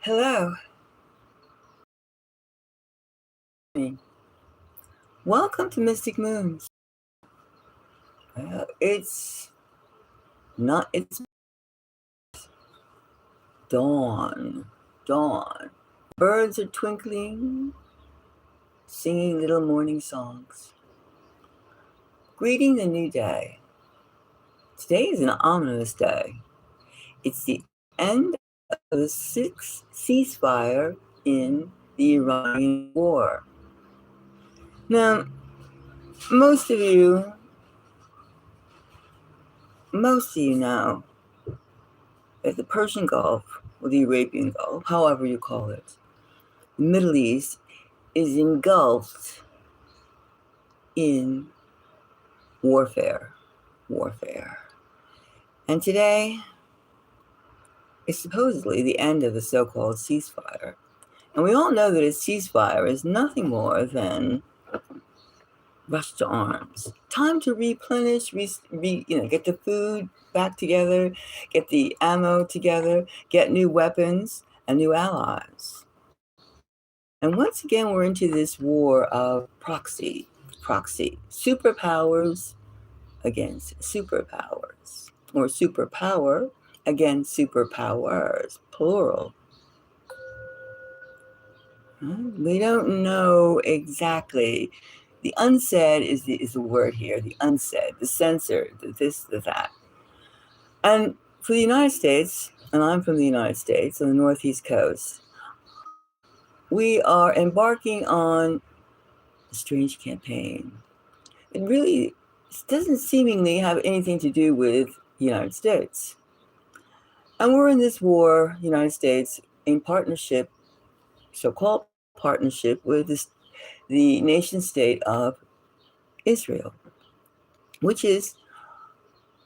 Hello. Welcome to Mystic Moons. It's not, it's dawn. Dawn. Birds are twinkling, singing little morning songs. Greeting the new day. Today is an ominous day. It's the end of the sixth ceasefire in the Iranian war. Now, most of you know that the Persian Gulf, or the Arabian Gulf, however you call it, the Middle East is engulfed in warfare. And today is supposedly the end of the so-called ceasefire. And we all know that a ceasefire is nothing more than rush to arms. Time to replenish, get the food back together, get the ammo together, get new weapons and new allies. And once again, we're into this war of proxy, superpowers against superpowers, or superpower against superpowers, plural. We don't know exactly. The unsaid is the word here, the unsaid, the censored, the this, the that. And for the United States, and I'm from the United States on the Northeast coast, we are embarking on a strange campaign. It really doesn't seemingly have anything to do with the United States. And we're in this war, United States, in partnership, so-called partnership with the nation state of Israel, which is,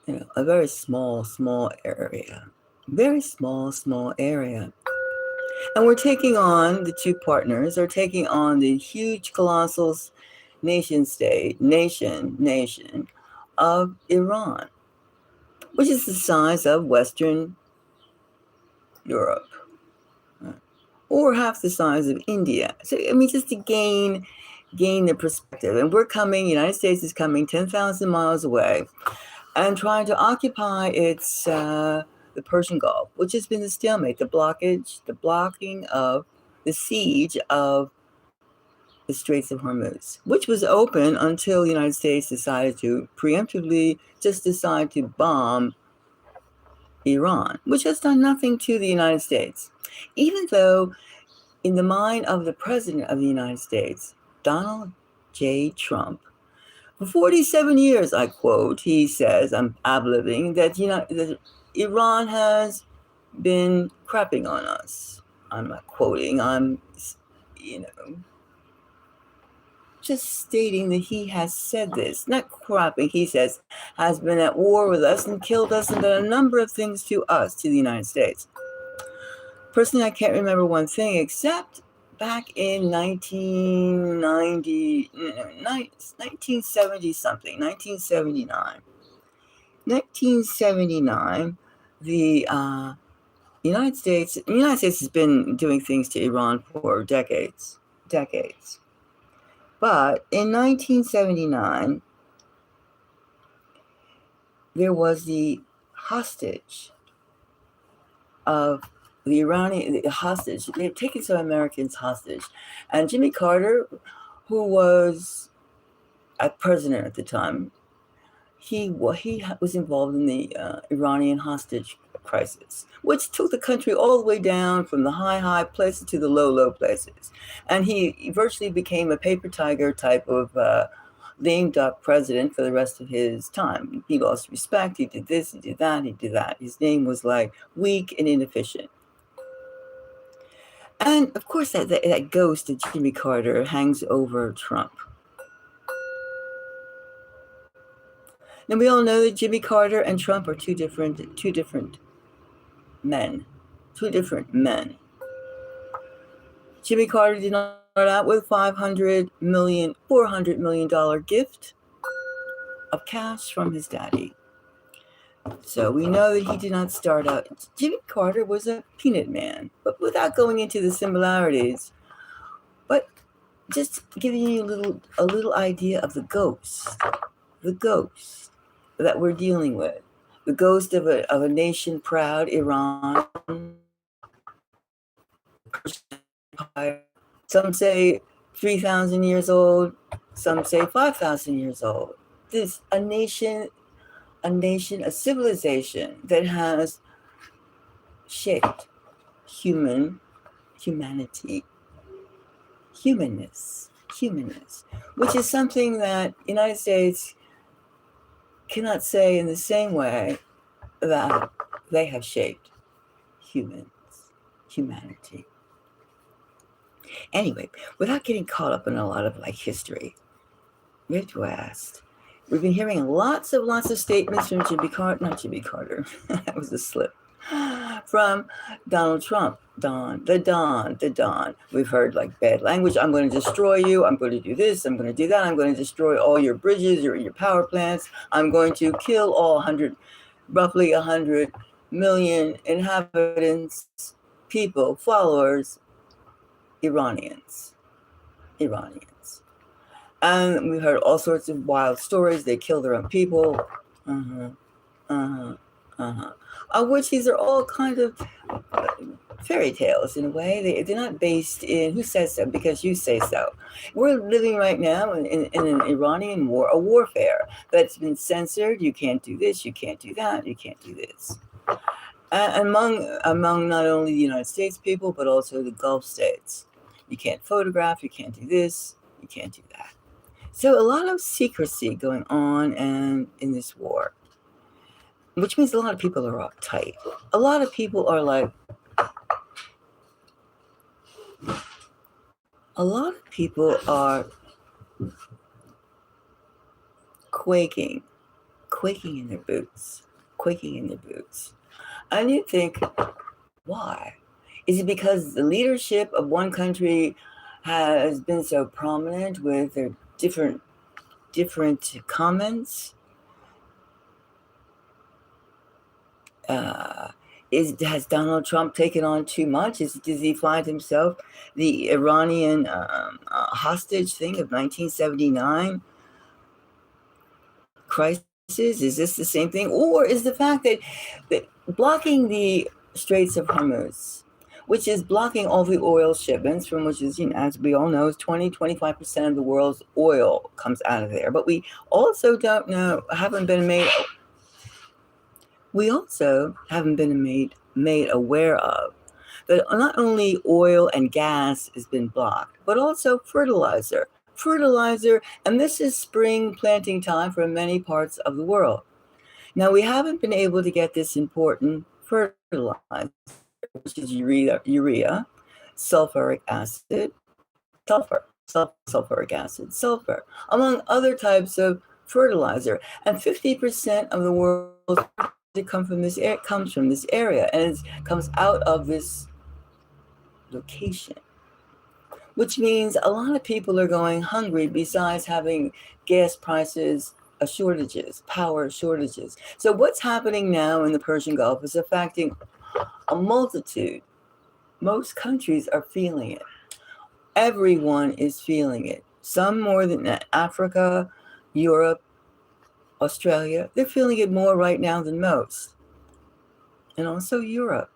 a very small area. Very small area. And we're taking on, the two partners are taking on the huge, colossal nation of Iran, which is the size of Western Europe, or half the size of India. So, just to gain the perspective. And we're coming, United States is coming 10,000 miles away and trying to occupy its the Persian Gulf, which has been the stalemate, the blocking of the siege of the Straits of Hormuz, which was open until the United States decided to preemptively decide to bomb Iran, which has done nothing to the United States. Even though, in the mind of the President of the United States, Donald J. Trump, for 47 years, I quote, he says, I'm ad-libbing, that Iran has been crapping on us. I'm not quoting, I'm, just stating that he has said this, not crapping, he says, has been at war with us and killed us and done a number of things to us, to the United States. Personally, I can't remember one thing except back in 1970 something, 1979. 1979, the United States has been doing things to Iran for decades. But in 1979, there was the hostage of the hostage. They had taken some Americans hostage. And Jimmy Carter, who was a president at the time, he was involved in the Iranian hostage crisis, which took the country all the way down from the high places to the low places. And he virtually became a paper tiger type of lame duck president for the rest of his time. He lost respect. He did this, he did that. His name was like weak and inefficient. And of course, that ghost of Jimmy Carter hangs over Trump. Now, we all know that Jimmy Carter and Trump are two different men. Jimmy Carter did not start out with $400 million gift of cash from his daddy. So we know that he did not start out. Jimmy Carter was a peanut man, but without going into the similarities, but just giving you a little idea of the ghost that we're dealing with, the ghost of a nation proud, Iran. Some say 3,000 years old, some say 5,000 years old. This a nation, a civilization that has shaped humanity, humanness, which is something that the United States cannot say in the same way that they have shaped humanity. Anyway, without getting caught up in a lot of like history, we have to ask. We've been hearing lots of statements from not Jimmy Carter, that was a slip, from Donald Trump, the Don. We've heard like bad language. I'm going to destroy you. I'm going to do this. I'm going to do that. I'm going to destroy all your bridges, your power plants. I'm going to kill all roughly 100 million inhabitants, people, followers, Iranians. And we heard all sorts of wild stories. They kill their own people. Of which these are all kind of fairy tales in a way. They're not based in who says so because you say so. We're living right now in an Iranian war, a warfare that's been censored. You can't do this, you can't do that, you can't do this. Among not only the United States people, but also the Gulf states. You can't photograph, you can't do this, you can't do that. So a lot of secrecy going on and in this war, which means a lot of people are uptight. A lot of people are like, quaking in their boots, And you think, why? Is it because the leadership of one country has been so prominent with their different comments? Has Donald Trump taken on too much? Does he find himself the Iranian hostage thing of 1979 crisis? Is this the same thing? Or is the fact that blocking the Straits of Hormuz, which is blocking all the oil shipments, from which is, as we all know, 20-25% of the world's oil comes out of there. But we also don't know, we also haven't been made aware of that not only oil and gas has been blocked, but also fertilizer, and this is spring planting time for many parts of the world. Now, we haven't been able to get this important fertilizer, which is urea, sulfuric acid, sulfur, among other types of fertilizer. And 50% of the world's comes from this area, and it comes out of this location, which means a lot of people are going hungry besides having gas prices, power shortages. So what's happening now in the Persian Gulf is affecting a multitude. Most countries are feeling it. Everyone is feeling it. Some more than that. Africa, Europe, Australia, they're feeling it more right now than most. And also Europe.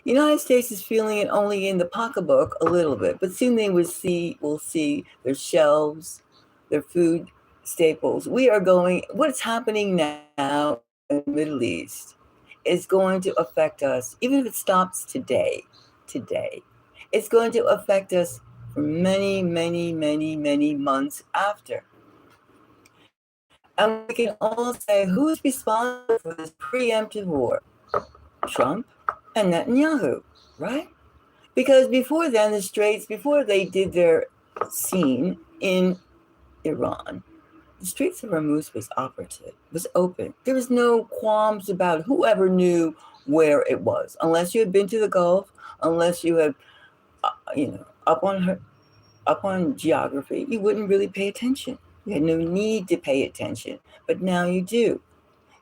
The United States is feeling it only in the pocketbook a little bit, but soon they will see their shelves, their food staples. What's happening now in the Middle East is going to affect us, even if it stops today. It's going to affect us for many, many, many, many months after. And we can all say, who's responsible for this preemptive war? Trump and Netanyahu, right? Because before then, before they did their scene in Iran, the Straits of Hormuz was open. There was no qualms about whoever knew where it was, unless you had been to the Gulf, unless you had, up on geography, you wouldn't really pay attention. You had no need to pay attention, but now you do.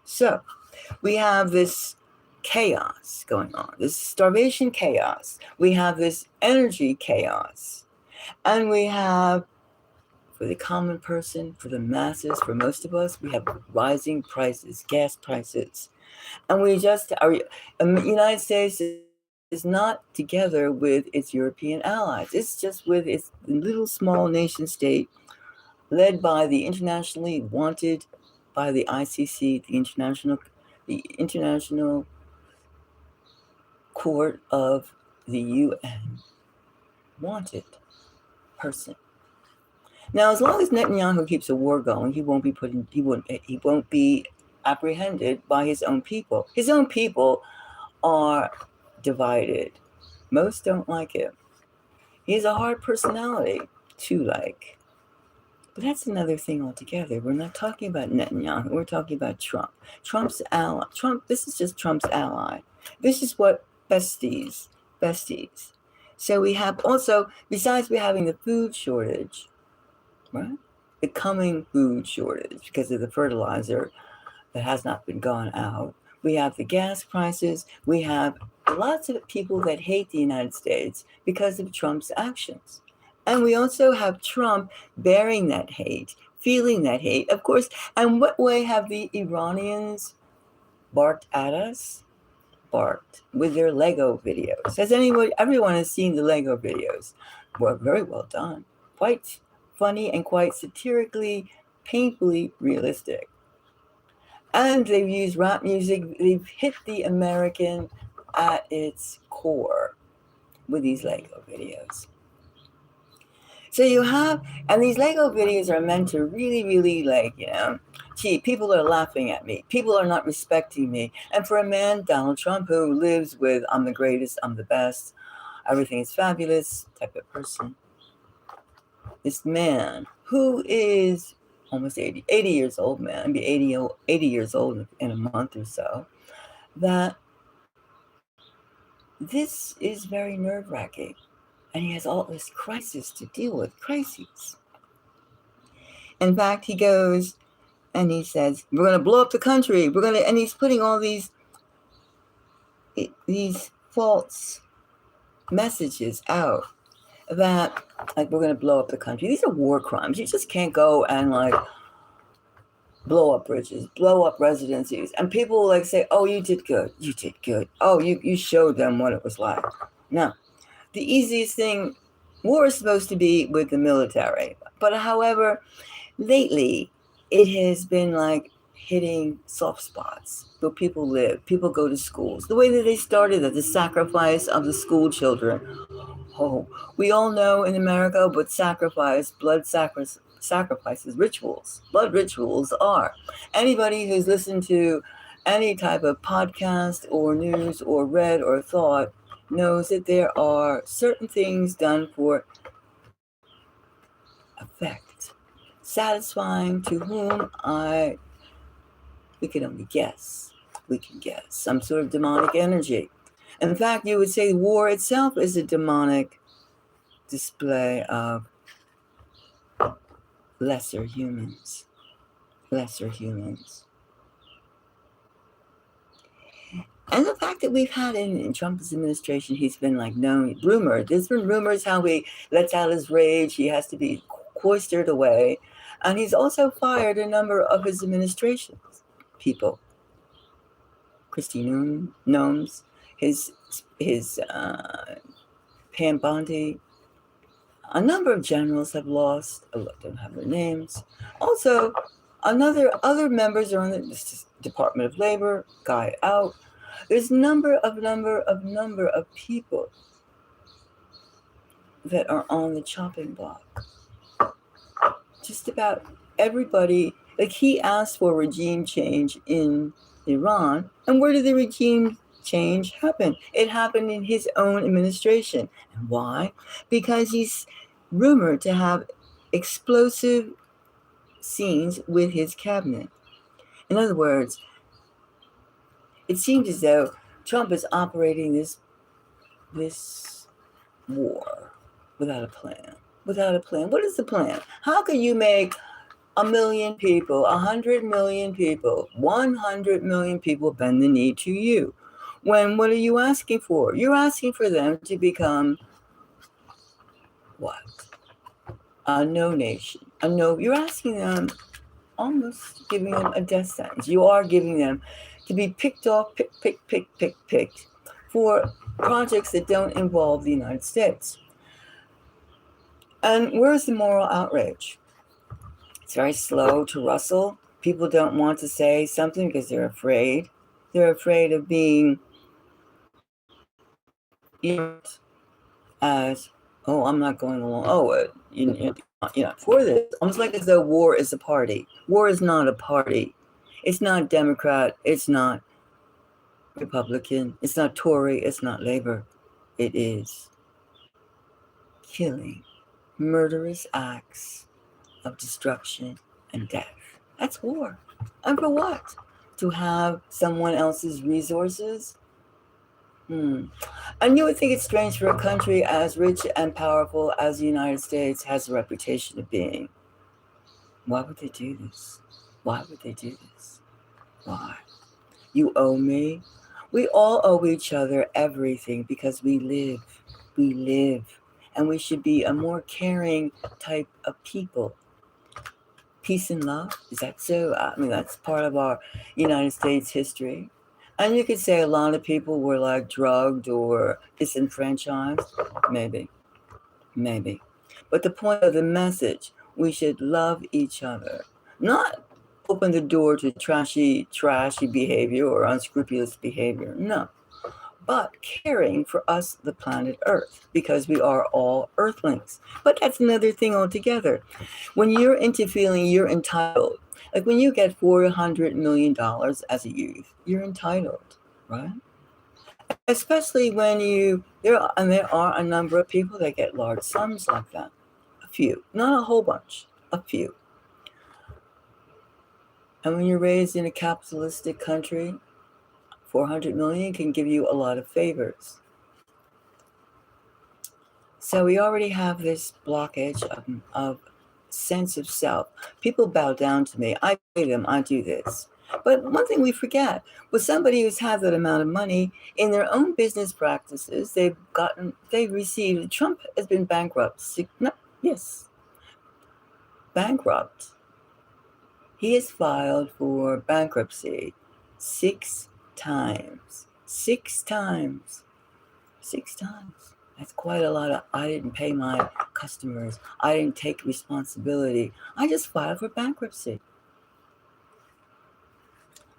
So We have this chaos going on, this starvation chaos. We have this energy chaos. And we have, for the common person, for the masses, for most of us, we have rising prices, gas prices. And we just, the United States is not together with its European allies. It's just with its little small nation state led by the internationally wanted by the ICC, the International Court of the UN wanted person. Now, as long as Netanyahu keeps a war going, he won't be apprehended by his own people. His own people are divided. Most don't like him. He's a hard personality to like. But that's another thing altogether. We're not talking about Netanyahu. We're talking about Trump. Trump's ally. This is just Trump's ally. This is what besties. So we have also, besides we having the food shortage, right? The coming food shortage because of the fertilizer that has not been gone out. We have the gas prices. We have lots of people that hate the United States because of Trump's actions. And we also have Trump bearing that hate, feeling that hate, of course. And what way have the Iranians barked at us? Barked with their Lego videos. Everyone has seen the Lego videos. Were very well done. Quite funny and quite satirically, painfully realistic. And they've used rap music. They've hit the American at its core with these Lego videos. So you have, and these Lego videos are meant to really, really gee, people are laughing at me. People are not respecting me. And for a man, Donald Trump, who lives with, I'm the greatest, I'm the best, everything is fabulous type of person, this man who is almost 80 years old, man, be 80 years old in a month or so, that this is very nerve-wracking. And he has all this crisis to deal with, crises. In fact, he goes and he says, we're going to blow up the country. And he's putting all these false messages out that, like, we're going to blow up the country. These are war crimes. You just can't go and, like, blow up bridges, blow up residencies. And people, like, say, oh, you did good. You did good. Oh, you showed them what it was like. No. The easiest thing, war is supposed to be with the military. But however, lately, it has been like hitting soft spots where people live, people go to schools. The way that they started at the sacrifice of the school children. Oh, we all know in America what blood sacrifices, rituals, blood rituals are. Anybody who's listened to any type of podcast or news or read or thought knows that there are certain things done for effect, satisfying to whom we can only guess. We can guess some sort of demonic energy. In fact, you would say war itself is a demonic display of lesser humans. And the fact that we've had in Trump's administration, he's been like rumored. There's been rumors how he lets out his rage. He has to be cloistered away. And he's also fired a number of his administration's people. Christine Gnomes, his Pam Bondi. A number of generals have lost. I don't have their names. Also, other members are on the Department of Labor, guy out. There's number of people that are on the chopping block. Just about everybody. Like, he asked for regime change in Iran, and where did the regime change happen? It happened in his own administration. And why? Because he's rumored to have explosive scenes with his cabinet. In other words, it seems as though Trump is operating this war without a plan. What is the plan? How can you make 1 million people, 100 million people, 100 million people bend the knee to you. When what are you asking for? You're asking for them to become what? A no nation. A no. You're asking them, almost giving them a death sentence. You are giving them to be picked off, picked for projects that don't involve the United States. And where's the moral outrage? It's very slow to rustle. People don't want to say something because they're afraid. They're afraid of being as, oh, I'm not going along. Oh, for this. Almost like as though war is a party. War is not a party. It's not Democrat. It's not Republican. It's not Tory. It's not Labor. It is killing, murderous acts of destruction and death. That's war. And for what? To have someone else's resources? And you would think it's strange for a country as rich and powerful as the United States has a reputation of being. Why would they do this? Why would they do this? Why? You owe me. We all owe each other everything because we live. We live. And we should be a more caring type of people. Peace and love, is that so? I mean, that's part of our United States history. And you could say a lot of people were like drugged or disenfranchised. Maybe. But the point of the message, we should love each other. Not open the door to trashy behavior or unscrupulous behavior. No. But caring for us, the planet Earth, because we are all Earthlings. But that's another thing altogether. When you're into feeling you're entitled, like when you get $400 million as a youth, you're entitled, right? Especially when there are a number of people that get large sums like that. A few, not a whole bunch, a few. And when you're raised in a capitalistic country, 400 million can give you a lot of favors. So we already have this blockage of sense of self. People bow down to me. I pay them. I do this. But one thing we forget, with somebody who's had that amount of money in their own business practices, they've received. Trump has been bankrupt. Bankrupt. He has filed for bankruptcy 6 times. 6 times. 6 times. That's quite a lot of, I didn't pay my customers. I didn't take responsibility. I just filed for bankruptcy.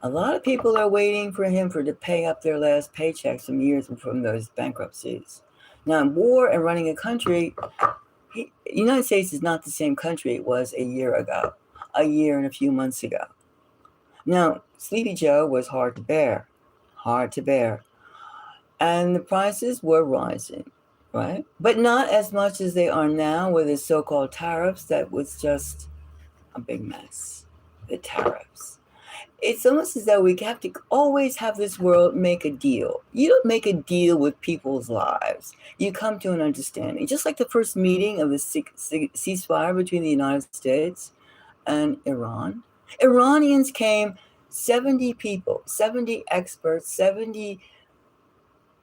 A lot of people are waiting for him to pay up their last paychecks from years from those bankruptcies. Now, in war and running a country, the United States is not the same country it was a year ago, a year and a few months ago. Now, Sleepy Joe was hard to bear. And the prices were rising, right? But not as much as they are now with the so-called tariffs. That was just a big mess, the tariffs. It's almost as though we have to always have this world make a deal. You don't make a deal with people's lives. You come to an understanding. Just like the first meeting of the ceasefire between the United States and Iran. Iranians came, 70 people, 70 experts, 70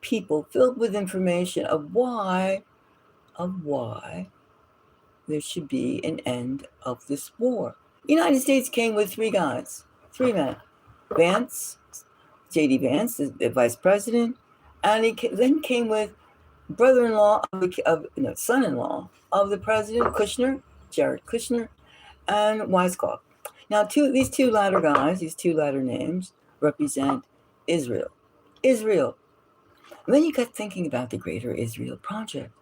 people filled with information of why there should be an end of this war. The United States came with 3 guys, 3 men. Vance, J.D. Vance, the vice president, and he then came with son-in-law of the president, Jared Kushner, and Weisskopf. Now, these two latter guys, these 2 latter names, represent Israel. And then you got thinking about the Greater Israel Project.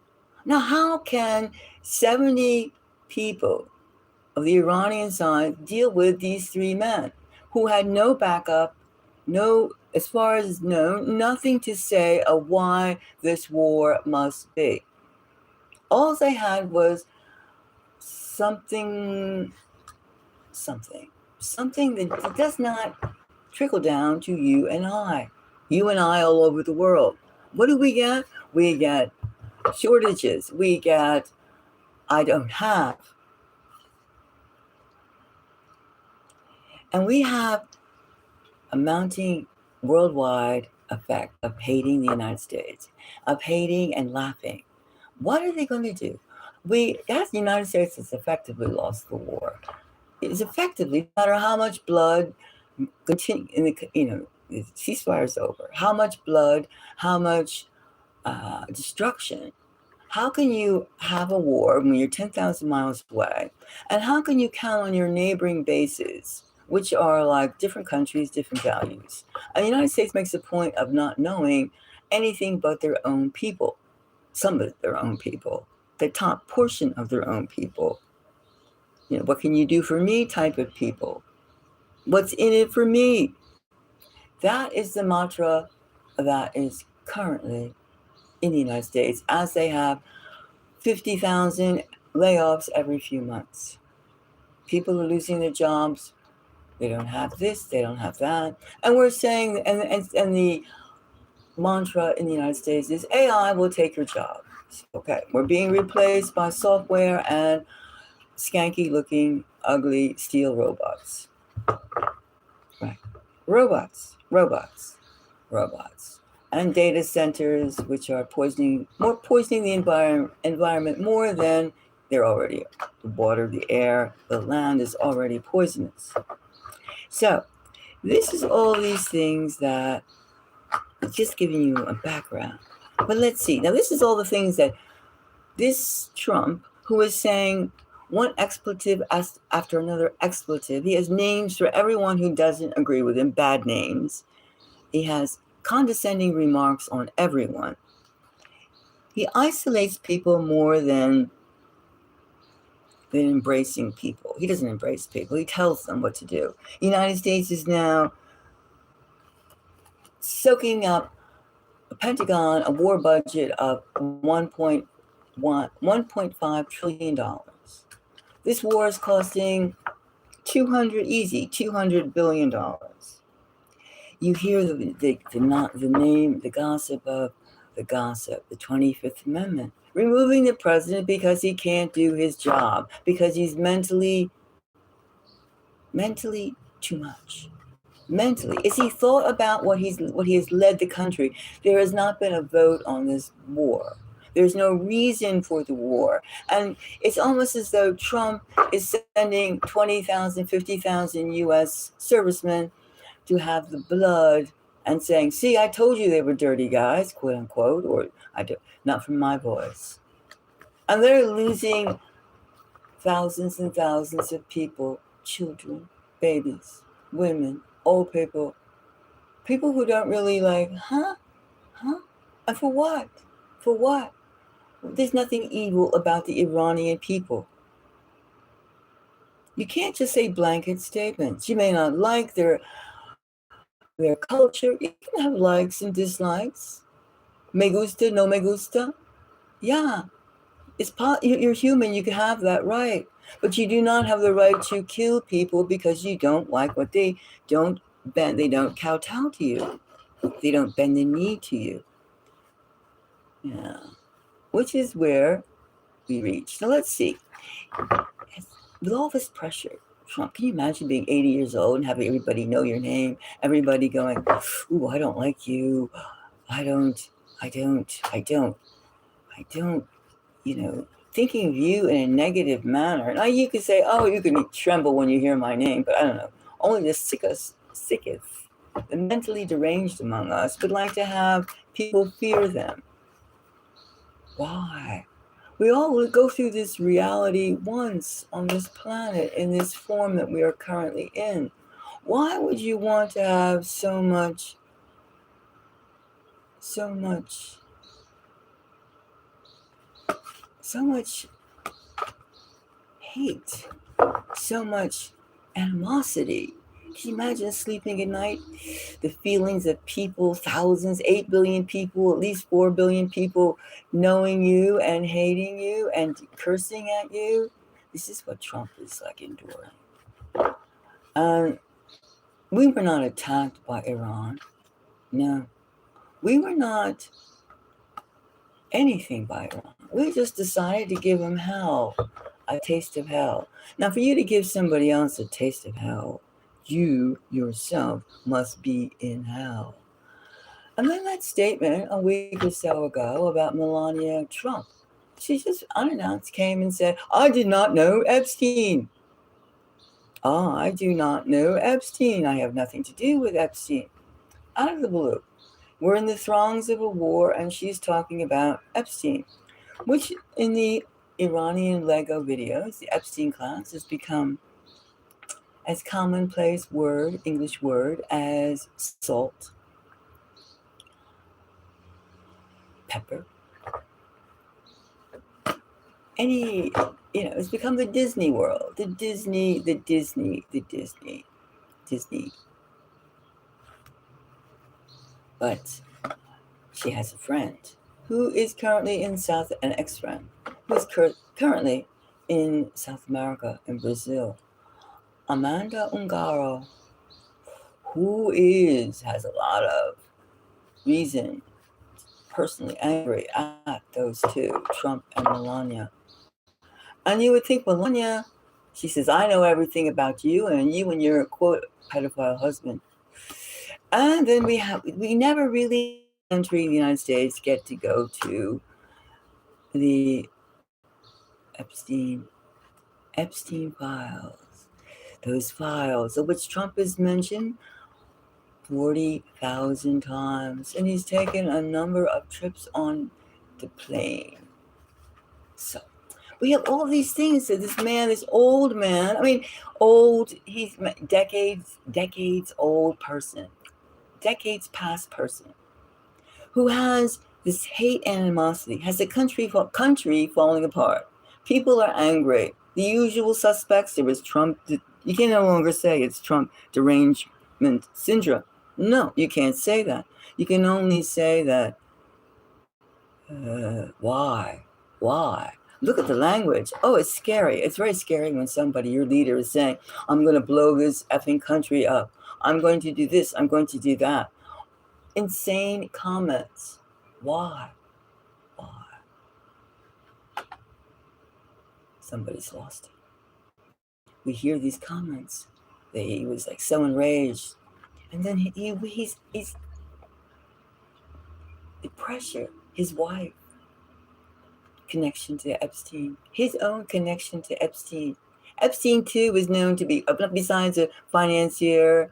Now, how can 70 people of the Iranian side deal with these 3 men who had no backup, as far as known, nothing to say of why this war must be? All they had was something that does not trickle down to you and I all over the world. What do we get? We get shortages. We get, I don't have. And we have a mounting worldwide effect of hating the United States, of hating and laughing. What are they going to do? The United States has effectively lost the war. It's effectively, no matter how much blood continue in the ceasefire is over, how much blood, how much destruction. How can you have a war when you're 10,000 miles away? And how can you count on your neighboring bases, which are like different countries, different values? And the United States makes a point of not knowing anything but their own people, some of their own people, the top portion of their own people. What can you do for me type of people? What's in it for me? That is the mantra that is currently in the United States, as they have 50,000 layoffs every few months. People are losing their jobs. They don't have this, they don't have that. And we're saying, and the mantra in the United States is AI will take your job. Okay, we're being replaced by software and skanky looking, ugly steel robots. Right. Robots. And data centers, which are poisoning the environment more than they're already. The water, the air, the land is already poisonous. So this is all these things that just giving you a background. But let's see. Now this is all the things that this Trump, who is saying one expletive after another expletive, he has names for everyone who doesn't agree with him, bad names. He has condescending remarks on everyone. He isolates people more than embracing people. He doesn't embrace people. He tells them what to do. The United States is now soaking up a Pentagon, a war budget of $1.5 trillion. This war is costing $200 billion. You hear the gossip of the 25th Amendment, removing the president because he can't do his job, because he's mentally too much. Mentally, is he thought about what he has led the country? There has not been a vote on this war. There's no reason for the war. And it's almost as though Trump is sending 20,000, 50,000 U.S. servicemen to have the blood and saying, see, I told you they were dirty guys, quote unquote, or I do, not from my voice. And they're losing thousands and thousands of people, children, babies, women, old people who don't really like, and for what? There's nothing evil about the Iranian people. You can't just say blanket statements. You may not like their culture. You can have likes and dislikes. Me gusta, no me gusta. Yeah, you're human. You can have that right, but you do not have the right to kill people because you don't like what they don't bend. They don't kowtow to you. They don't bend the knee to you. Yeah, which is where we reach. Now let's see. With all this pressure, Trump, can you imagine being 80 years old and having everybody know your name? Everybody going, ooh, I don't like you. I don't, thinking of you in a negative manner. Now you could say, oh, you can tremble when you hear my name, but I don't know. Only the sickest, the mentally deranged among us would like to have people fear them. Why? We all will go through this reality once on this planet in this form that we are currently in. Why would you want to have so much hate, so much animosity? Can you imagine sleeping at night? The feelings of people, thousands, 8 billion people, at least 4 billion people knowing you and hating you and cursing at you. This is what Trump is like enduring. We were not attacked by Iran. No. We were not anything by Iran. We just decided to give them hell, a taste of hell. Now, for you to give somebody else a taste of hell, You yourself must be in hell. And then that statement a week or so ago about Melania Trump, she just unannounced came and said, I did not know Epstein. I do not know Epstein. I have nothing to do with Epstein. Out of the blue. We're in the throngs of a war, and she's talking about Epstein, which in the Iranian Lego videos, the Epstein class has become as commonplace word, English word, as salt, pepper, any, it's become the Disney world, the Disney. But she has a friend who is currently in an ex-friend, who's currently in South America, in Brazil. Amanda Ungaro, who has a lot of reason, personally angry at those two, Trump and Melania. And you would think Melania, she says, I know everything about you and your quote pedophile husband. And then we never really in this country, the United States, get to go to the Epstein files. Those files of which Trump is mentioned 40,000 times, and he's taken a number of trips on the plane. So we have all these things that this old man, he's decades old person, decades past person, who has this hate animosity, has the country falling apart. People are angry. The usual suspects, there was Trump, you can no longer say it's Trump derangement syndrome. No, you can't say that. You can only say that, why? Look at the language. Oh, it's scary. It's very scary when your leader is saying, I'm going to blow this effing country up. I'm going to do this. I'm going to do that. Insane comments. Why? Somebody's lost it. We hear these comments. He was like so enraged. And then he's the pressure, his wife, connection to Epstein, his own connection to Epstein. Epstein, too, was known to be, besides a financier,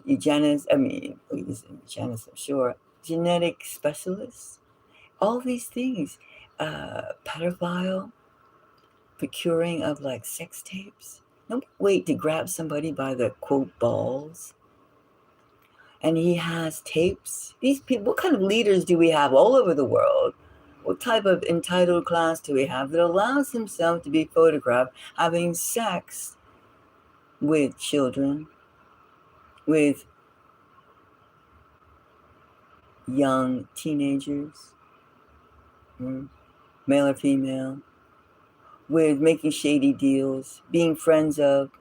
eugenist, he was a eugenist, I'm sure, genetic specialist, all these things, pedophile, procuring of like sex tapes. Don't wait to grab somebody by the quote balls. And he has tapes. These people, what kind of leaders do we have all over the world? What type of entitled class do we have that allows himself to be photographed having sex with children, with young teenagers, male or female, with making shady deals, being friends of,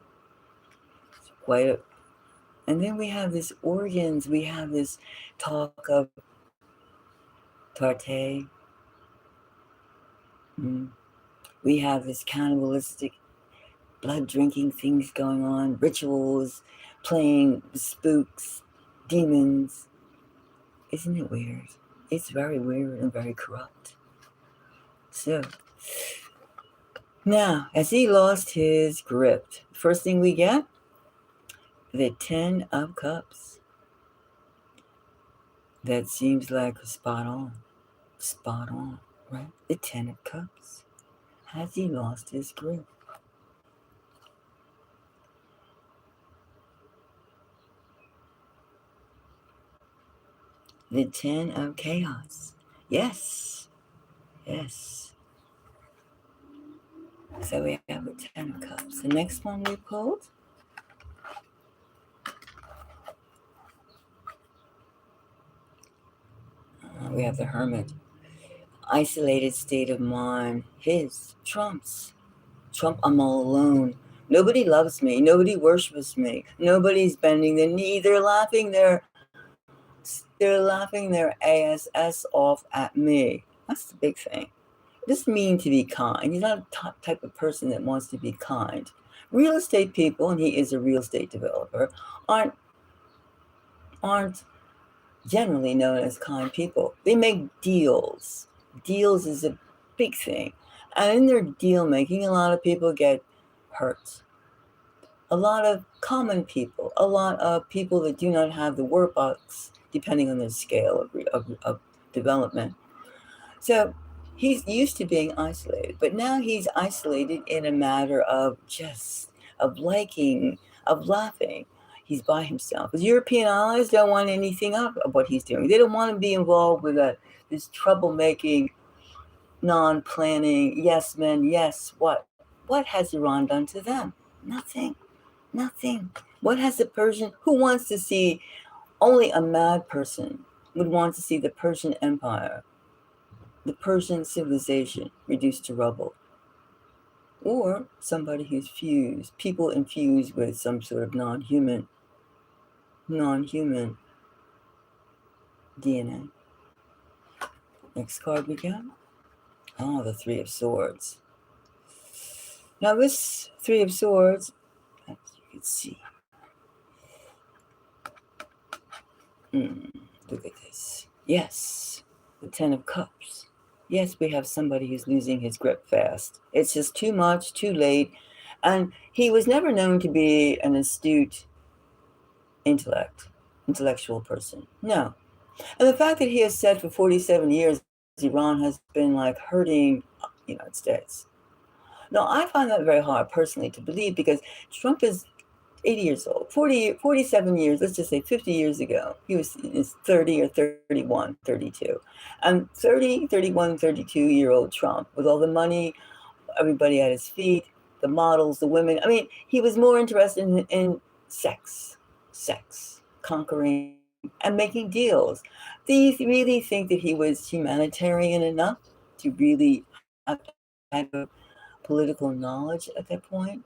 and then we have this organs, we have this talk of tarte, we have this cannibalistic, blood-drinking things going on, rituals, playing spooks, demons. Isn't it weird? It's very weird and very corrupt. So, now, as he lost his grip, first thing we get, the 10 of Cups. That seems like spot on, right? The 10 of Cups. Has he lost his grip? The 10 of Chaos. Yes. So we have the 10 of Cups. The next one we pulled, we have the Hermit. Isolated state of mind. Trump, I'm all alone. Nobody loves me. Nobody worships me. Nobody's bending the knee. They're laughing their ASS off at me. That's the big thing. It doesn't mean to be kind. He's not a type of person that wants to be kind. Real estate people, and he is a real estate developer, aren't generally known as kind people. They make deals. Deals is a big thing. And in their deal making, a lot of people get hurt. A lot of common people, a lot of people that do not have the workbox, depending on their scale of development. So he's used to being isolated, but now he's isolated in a matter of just, of liking, of laughing. He's by himself. His European allies don't want anything of what he's doing. They don't want to be involved with this troublemaking, non-planning, yes men, yes, what? What has Iran done to them? Nothing. Nothing. What has the Persian, who wants to see, only a mad person would want to see the Persian Empire, the Persian civilization reduced to rubble. Or somebody who's fused, people infused with some sort of non-human DNA. Next card we got. Oh, the Three of Swords. Now this Three of Swords, as you can see. Look at this. Yes, the Ten of Cups. Yes, we have somebody who's losing his grip fast. It's just too much, too late. And he was never known to be an astute intellectual person. No. And the fact that he has said for 47 years Iran has been like hurting the United States. Now, I find that very hard personally to believe because Trump is 80 years old, 47 years, let's just say 50 years ago, he was 30 or 31, 32. And 30, 31, 32-year-old Trump, with all the money, everybody at his feet, the models, the women. I mean, he was more interested in sex, conquering, and making deals. Do you really think that he was humanitarian enough to really have type of political knowledge at that point?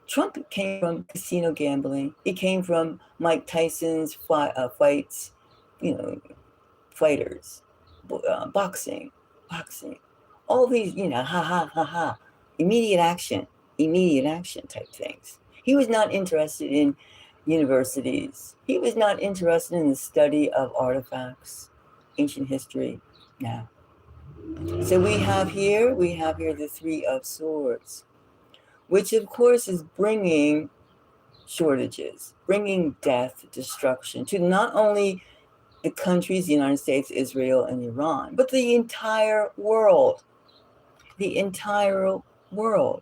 Trump came from casino gambling. He came from Mike Tyson's fights, fighters, boxing. All these, immediate action type things. He was not interested in universities. He was not interested in the study of artifacts, ancient history. No. So we have here the Three of Swords, which of course is bringing shortages, bringing death, destruction to not only the countries, the United States, Israel, and Iran, but the entire world. The entire world.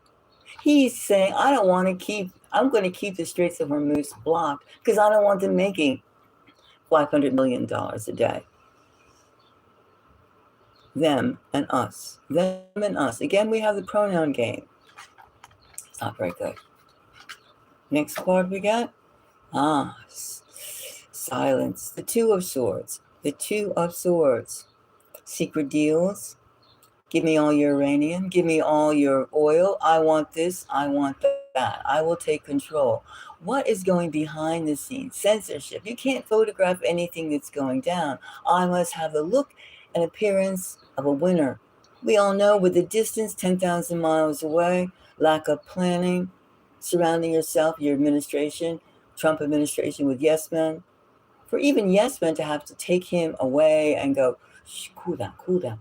He's saying, I'm going to keep the Straits of Hormuz blocked because I don't want them making $500 million a day. Them and us. Again, we have the pronoun game. It's not very good. Next card we got. Silence. The Two of Swords. Secret deals. Give me all your uranium. Give me all your oil. I want this. I want that. I will take control. What is going behind the scenes? Censorship. You can't photograph anything that's going down. I must have the look and appearance of a winner. We all know with the distance 10,000 miles away, lack of planning, surrounding yourself, your administration, Trump administration, with yes men. For even yes men to have to take him away and go, cool down,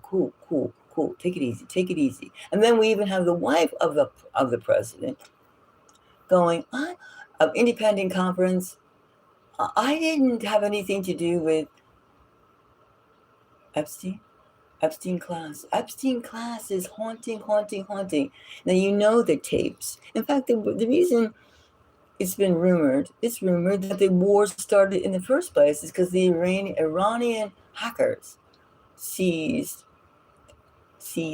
cool. Take it easy. And then we even have the wife of the president going, independent conference. I didn't have anything to do with Epstein class. Epstein class is haunting. Now you know the tapes. In fact, the reason it's rumored that the war started in the first place is because the Iranian hackers seized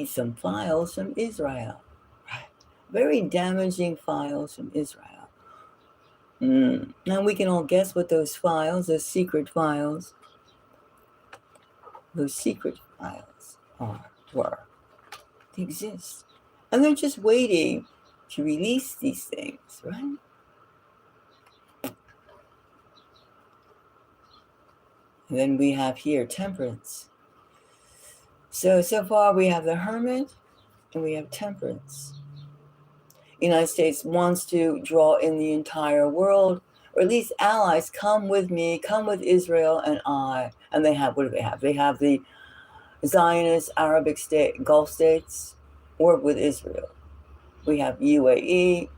some files from Israel. Right. Very damaging files from Israel. Now we can all guess what those secret files were. They exist. And they're just waiting to release these things, right? And then we have here Temperance. So far we have the Hermit and we have Temperance. The United States wants to draw in the entire world, or at least allies. Come with me, come with Israel and I. And they have, what do they have? They have the Zionist Arabic state, Gulf states work with Israel. We have UAE,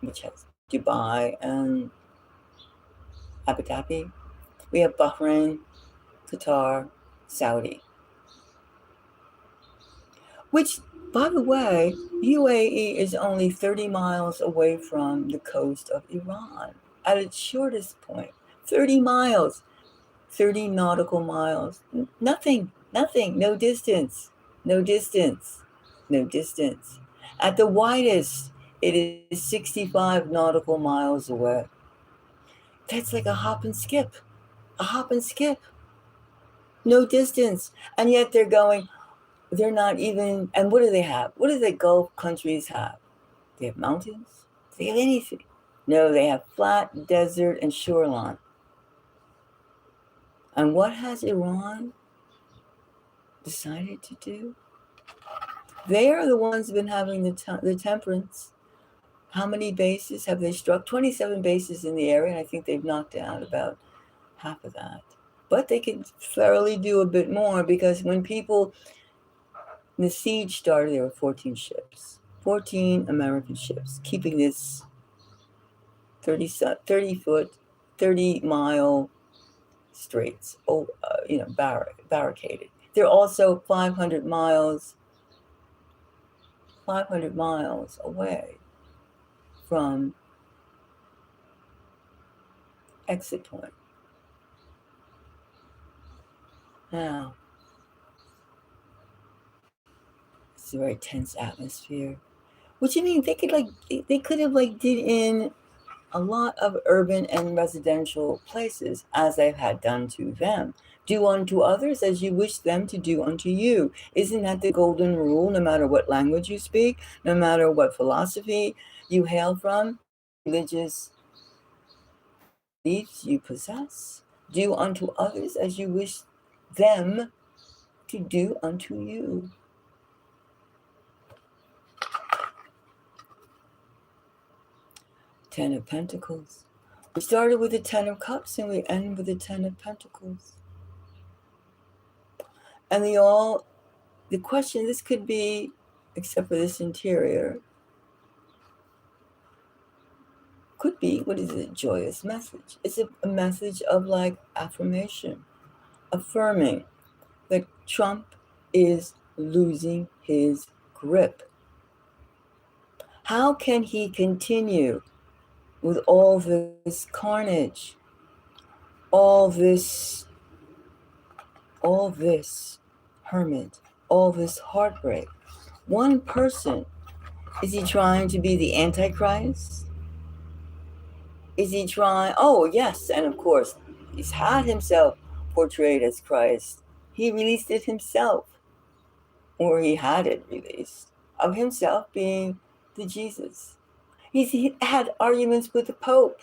which has Dubai and Abu Dhabi. We have Bahrain, Qatar, Saudi. Which, by the way, UAE is only 30 miles away from the coast of Iran at its shortest point. 30 miles, 30 nautical miles. Nothing, no distance, no distance, no distance. At the widest, it is 65 nautical miles away. That's like a hop and skip, a hop and skip. No distance. And yet they're not even, and what do they have? What do the Gulf countries have? They have mountains? Do they have anything? No, they have flat desert and shoreline. And what has Iran decided to do? They are the ones who've been having the temperance. How many bases have they struck? 27 bases in the area, and I think they've knocked down about half of that. But they can thoroughly do a bit more, because when the siege started, there were 14 ships, 14 American ships, keeping this 30-foot, 30-mile straits, barricaded. They're also 500 miles away from exit point. Now, it's a very tense atmosphere. What you mean? They could have did in a lot of urban and residential places, as they've had done to them. Do unto others as you wish them to do unto you. Isn't that the golden rule, no matter what language you speak, no matter what philosophy you hail from, religious beliefs you possess? Do unto others as you wish them to do unto you. Ten of Pentacles. We started with the Ten of Cups and we end with the Ten of Pentacles. And the question, this could be, except for this interior, could be, what is it? Joyous message. It's a message of affirmation, affirming that Trump is losing his grip. How can he continue with all this carnage, all this hermit, all this heartbreak? One person, is he trying to be the Antichrist? Is he trying? Oh, yes, and of course, he's had himself portrayed as Christ. He released it himself, or he had it released, of himself being the Jesus. He had arguments with the Pope.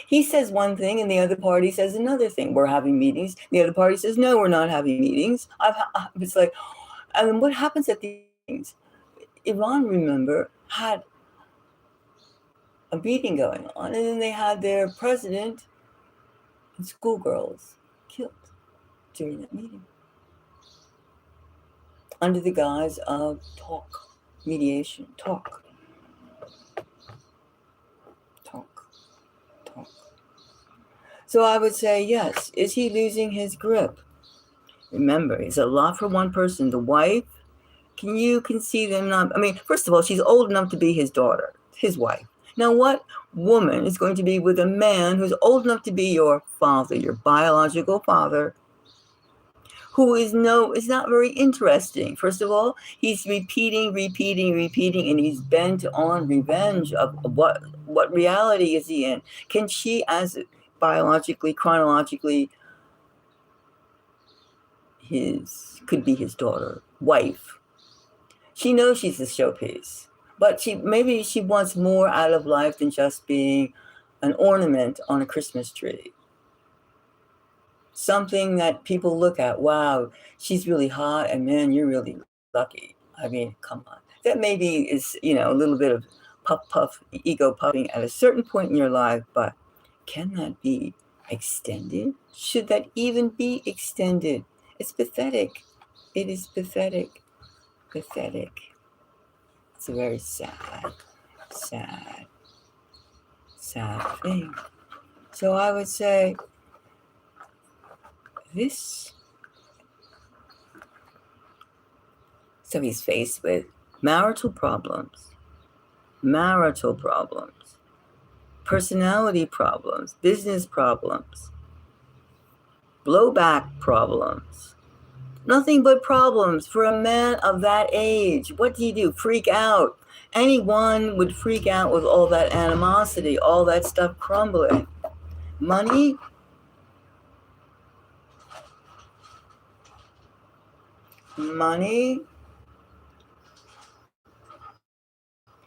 He says one thing and the other party says another thing. We're having meetings. The other party says, no, we're not having meetings. It's like, and what happens at these meetings? Iran, remember, had a meeting going on, and then they had their president and schoolgirls killed during that meeting under the guise of talk, mediation, talk. So I would say, yes. Is he losing his grip? Remember, it's a lot for one person. The wife, you can see them not, first of all, she's old enough to be his daughter, his wife. Now, what woman is going to be with a man who's old enough to be your father, your biological father, who is not very interesting? First of all, he's repeating, and he's bent on revenge of what reality is he in? Can she, as biologically, chronologically, could be his daughter, wife? She knows she's a showpiece, but maybe she wants more out of life than just being an ornament on a Christmas tree. Something that people look at, wow, she's really hot, and man, you're really lucky. Come on. That maybe is, a little bit of puff, ego puffing at a certain point in your life, but can that be extended? Should that even be extended? It's pathetic. It is pathetic. Pathetic. It's a very sad, sad, sad thing. So I would say this. So he's faced with marital problems, personality problems, business problems, blowback problems. Nothing but problems for a man of that age. What do you do? Freak out. Anyone would freak out with all that animosity, all that stuff crumbling. Money.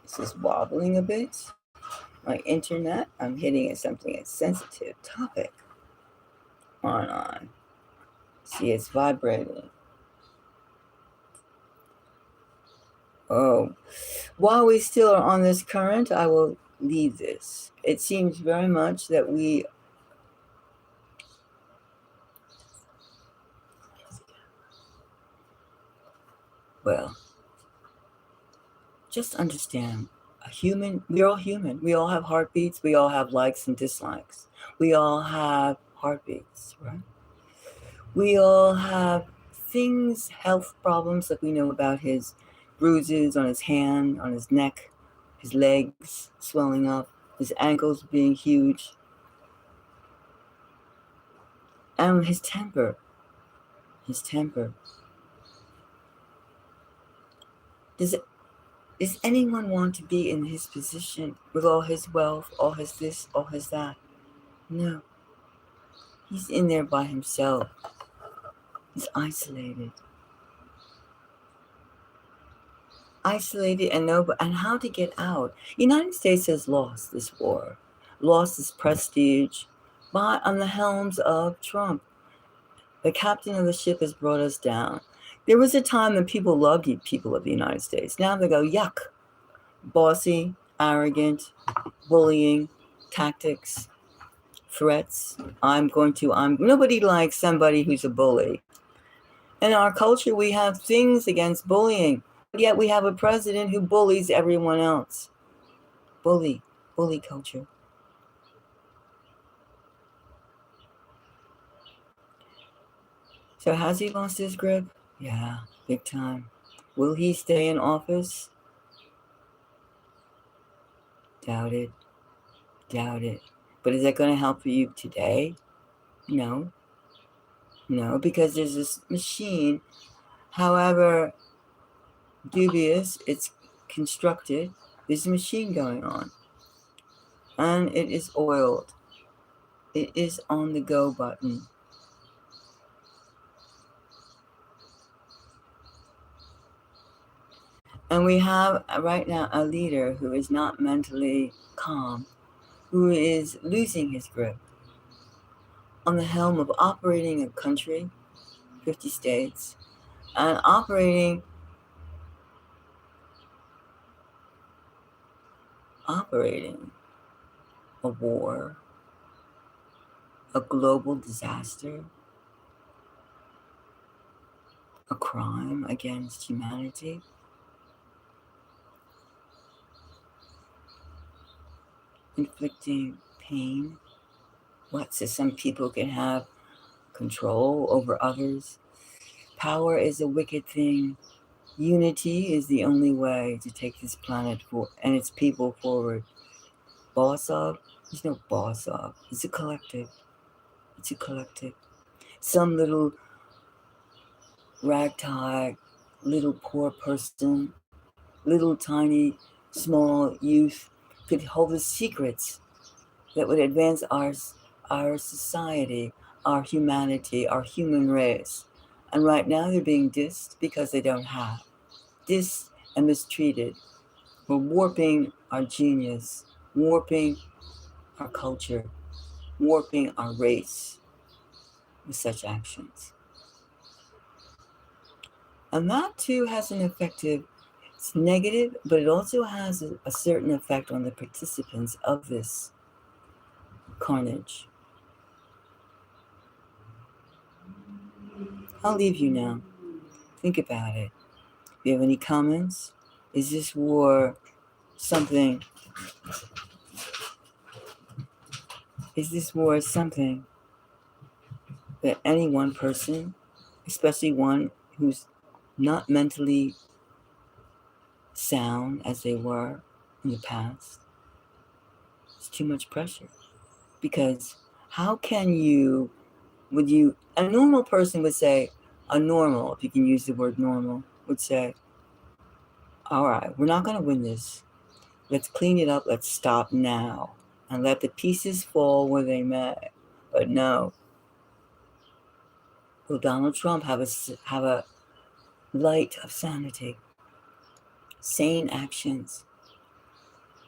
This is wobbling a bit. My internet, I'm hitting at something, a sensitive topic. On. See, it's vibrating. Oh, while we still are on this current, I will leave this. It seems very much that just understand, we're all human. We all have heartbeats. We all have likes and dislikes. We all have heartbeats, right? We all have things, health problems, like we know about his bruises on his hand, on his neck, his legs swelling up, his ankles being huge, and his temper. Does anyone want to be in his position with all his wealth, all his this, all his that? No. He's in there by himself. He's isolated. And how to get out. United States has lost this war, lost its prestige on the helms of Trump. The captain of the ship has brought us down. There was a time when people loved people of the United States. Now they go, yuck. Bossy, arrogant, bullying, tactics, threats. Nobody likes somebody who's a bully. In our culture, we have things against bullying, but yet we have a president who bullies everyone else. Bully culture. So has he lost his grip? Yeah, big time. Will he stay in office? Doubt it. But is that going to help you today? No, because there's this machine, however dubious it's constructed, there's a machine going on. And it is oiled. It is on the go button. And we have right now a leader who is not mentally calm, who is losing his grip on the helm of operating a country, 50 states, and operating a war, a global disaster, a crime against humanity. Inflicting pain. So some people can have control over others. Power is a wicked thing. Unity is the only way to take this planet and its people forward. Boss of? There's no boss of. It's a collective. Some little ragtag, little poor person, little tiny, small youth could hold the secrets that would advance our society, our humanity, our human race. And right now they're being dissed because they don't have. Dissed and mistreated. We're warping our genius, warping our culture, warping our race with such actions. And that too has an effective It's negative, but it also has a certain effect on the participants of this carnage. I'll leave you now. Think about it. Do you have any comments? Is this war something? Is this war something that any one person, especially one who's not mentally sound as they were in the past, it's too much pressure? Because how can you, a normal person would say, a normal, if you can use the word normal, would say, all right, we're not going to win this. Let's clean it up. Let's stop now and let the pieces fall where they may. But no. Will Donald Trump have a light of sanity, sane actions?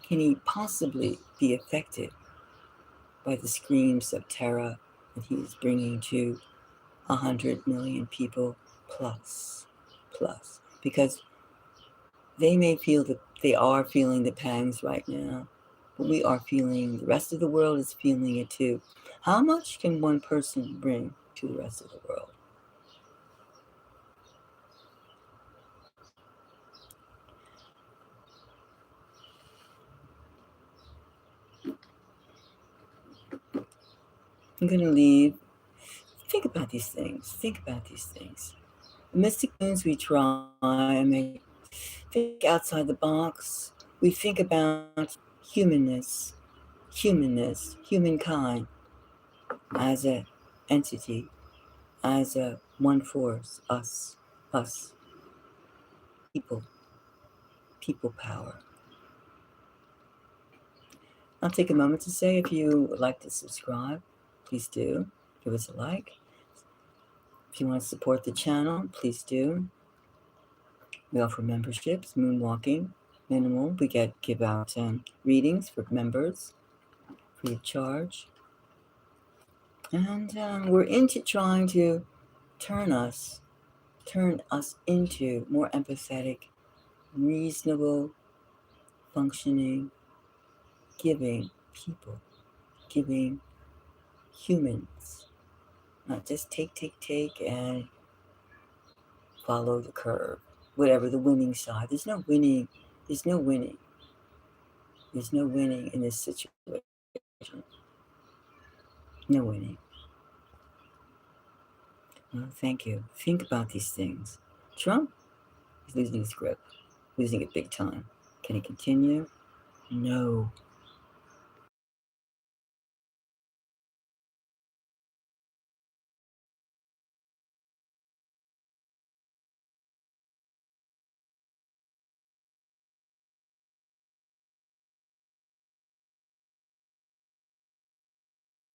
Can he possibly be affected by the screams of terror that he is bringing to 100 million people plus? Because they may feel that they are feeling the pangs right now, but we are feeling, the rest of the world is feeling it too. How much can one person bring to the rest of the world? I'm going to leave. Think about these things. Mystic moons, we try and make think outside the box. We think about humanness, humankind as a entity, as a one force, us, people power. I'll take a moment to say, if you would like to subscribe, please do. Give us a like. If you want to support the channel, please do. We offer memberships, moonwalking, minimal. We give out readings for members free of charge. And we're into trying to turn us into more empathetic, reasonable, functioning, giving people, giving humans. Not just take, and follow the curve, whatever the winning side. There's no winning in this situation. No winning. Well, thank you. Think about these things. Trump is losing his grip, losing it big time. Can he continue? No.